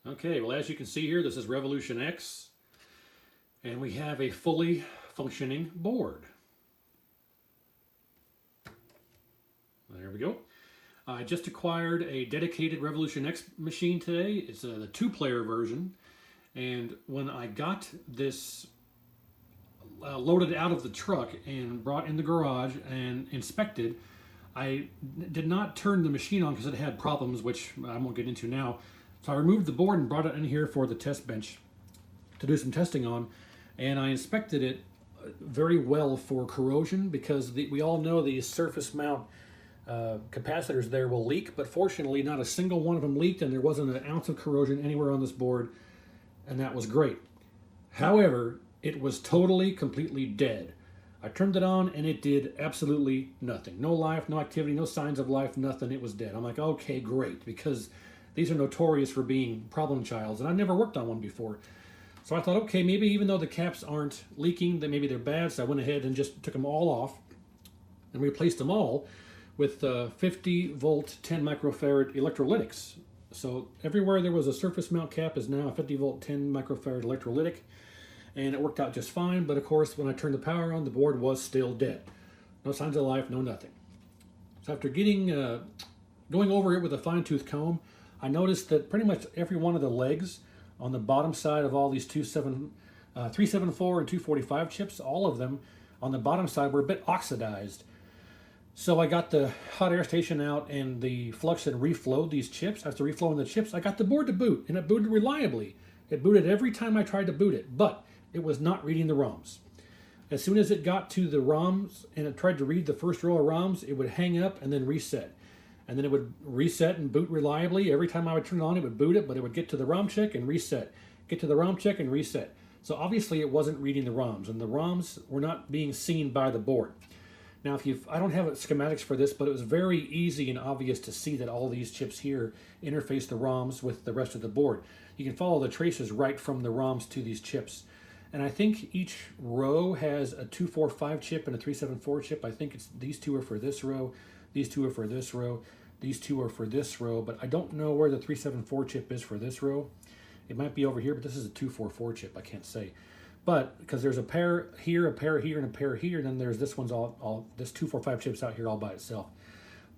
Okay, well, as you can see here, this is Revolution X, and we have a fully functioning board. There we go. I just acquired a dedicated Revolution X machine today. It's the two-player version, and when I got this loaded out of the truck and brought in the garage and inspected, I did not turn the machine on because it had problems, which I won't get into now. So I removed the board and brought it in here for the test bench to do some testing on, and I inspected it very well for corrosion because we all know these surface mount capacitors there will leak, but fortunately not a single one of them leaked, and there wasn't an ounce of corrosion anywhere on this board, and that was great. However, it was totally, completely dead. I turned it on and it did absolutely nothing. No life, no activity, no signs of life, nothing. It was dead. I'm like, okay, great, because these are notorious for being problem childs, and I've never worked on one before. So I thought, okay, maybe even though the caps aren't leaking, that maybe they're bad. So I went ahead and just took them all off and replaced them all with 50 volt 10 microfarad electrolytics. So everywhere there was a surface mount cap is now a 50 volt 10 microfarad electrolytic, and it worked out just fine. But of course, when I turned the power on, the board was still dead. No signs of life, no nothing. So after going over it with a fine-tooth comb, I noticed that pretty much every one of the legs on the bottom side of all these 374 and 245 chips, all of them on the bottom side were a bit oxidized. So I got the hot air station out and the flux had reflowed these chips. After reflowing the chips, I got the board to boot, and it booted reliably. It booted every time I tried to boot it, but it was not reading the ROMs. As soon as it got to the ROMs and it tried to read the first row of ROMs, it would hang up and then reset. And then it would reset and boot reliably. Every time I would turn it on, it would boot it, but it would get to the ROM check and reset. Get to the ROM check and reset. So obviously it wasn't reading the ROMs, and the ROMs were not being seen by the board. Now, I don't have schematics for this, but it was very easy and obvious to see that all these chips here interface the ROMs with the rest of the board. You can follow the traces right from the ROMs to these chips. And I think each row has a 245 chip and a 374 chip. I think these two are for this row, these two are for this row, these two are for this row, but I don't know where the 374 chip is for this row. It might be over here, but this is a 244 chip, I can't say. But because there's a pair here, and a pair here, then there's this one's this 245 chips out here all by itself.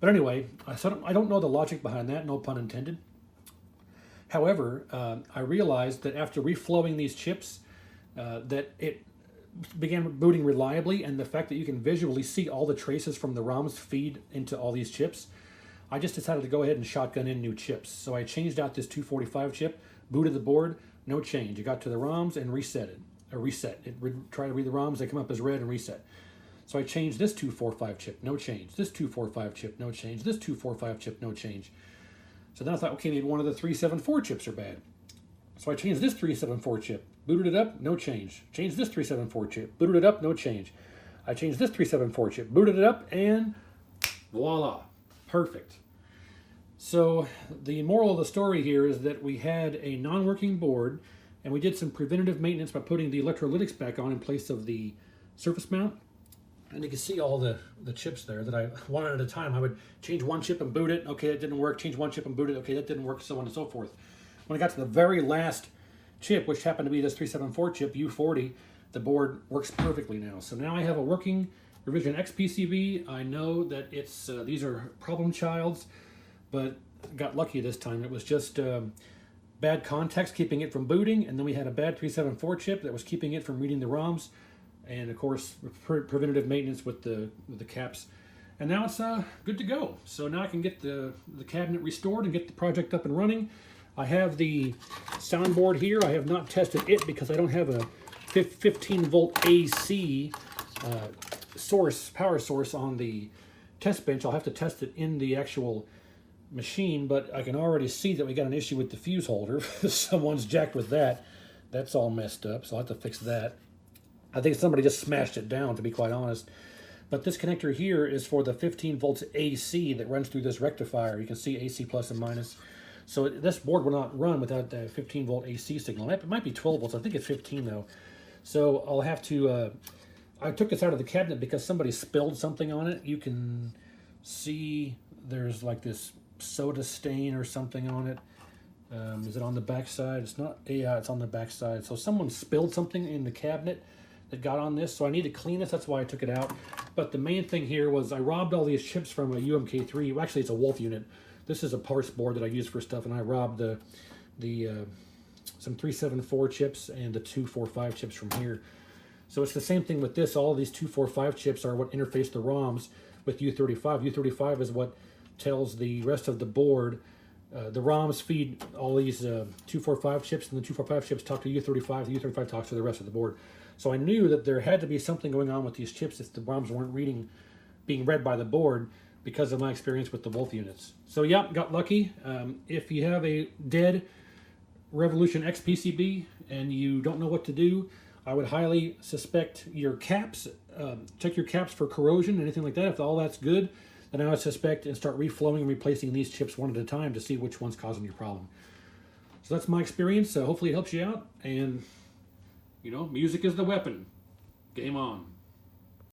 But anyway, I don't know the logic behind that, no pun intended. However, I realized that after reflowing these chips, that it began booting reliably, and the fact that you can visually see all the traces from the ROMs feed into all these chips, I just decided to go ahead and shotgun in new chips. So I changed out this 245 chip, booted the board, no change. It got to the ROMs and reset it. Tried to read the ROMs, they come up as red and reset. So I changed this 245 chip, no change. This 245 chip, no change. This 245 chip, no change. So then I thought, okay, maybe one of the 374 chips are bad. So I changed this 374 chip, booted it up, no change. Changed this 374 chip, booted it up, no change. I changed this 374 chip, booted it up, and voila, perfect. So the moral of the story here is that we had a non-working board, and we did some preventative maintenance by putting the electrolytics back on in place of the surface mount. And you can see all the chips there that I, one at a time, I would change one chip and boot it. Okay, that didn't work. Change one chip and boot it. Okay, that didn't work, so on and so forth. When I got to the very last chip, which happened to be this 374 chip, U40, the board works perfectly now. So now I have a working Revision X PCB. I know that these are problem childs, but got lucky this time. It was just bad contacts keeping it from booting, and then we had a bad 374 chip that was keeping it from reading the ROMs, and of course preventative maintenance with the caps. And now it's good to go. So now I can get the cabinet restored and get the project up and running. I have the soundboard here. I have not tested it because I don't have a 15 volt AC power source on the test bench. I'll have to test it in the actual machine, but I can already see that we got an issue with the fuse holder. Someone's jacked with that. That's all messed up, so I'll have to fix that. I think somebody just smashed it down, to be quite honest. But this connector here is for the 15 volts AC that runs through this rectifier. You can see AC plus and minus. So this board will not run without the 15 volt AC signal. It might be 12 volts. I think it's 15 though. So I'll have to, I took this out of the cabinet because somebody spilled something on it. You can see there's like this soda stain or something on it. Is it on the back side? It's not. Yeah, it's on the back side. So someone spilled something in the cabinet that got on this, so I need to clean this. That's why I took it out. But the main thing here was I robbed all these chips from a UMK3. Well, actually, it's a Wolf unit. This is a parts board that I use for stuff, and I robbed some 374 chips and the 245 chips from here. So it's the same thing with this. All of these 245 chips are what interface the ROMs with U35. U35 is what tells the rest of the board. The ROMs feed all these 245 chips, and the 245 chips talk to U35. The U35 talks to the rest of the board. So I knew that there had to be something going on with these chips if the ROMs weren't being read by the board, because of my experience with the Wolf units. So yeah, got lucky. If you have a dead Revolution X PCB and you don't know what to do, I would highly suspect your caps. Check your caps for corrosion, anything like that. If all that's good, then I would suspect and start reflowing and replacing these chips one at a time to see which one's causing your problem. So that's my experience. Hopefully it helps you out. And, music is the weapon. Game on.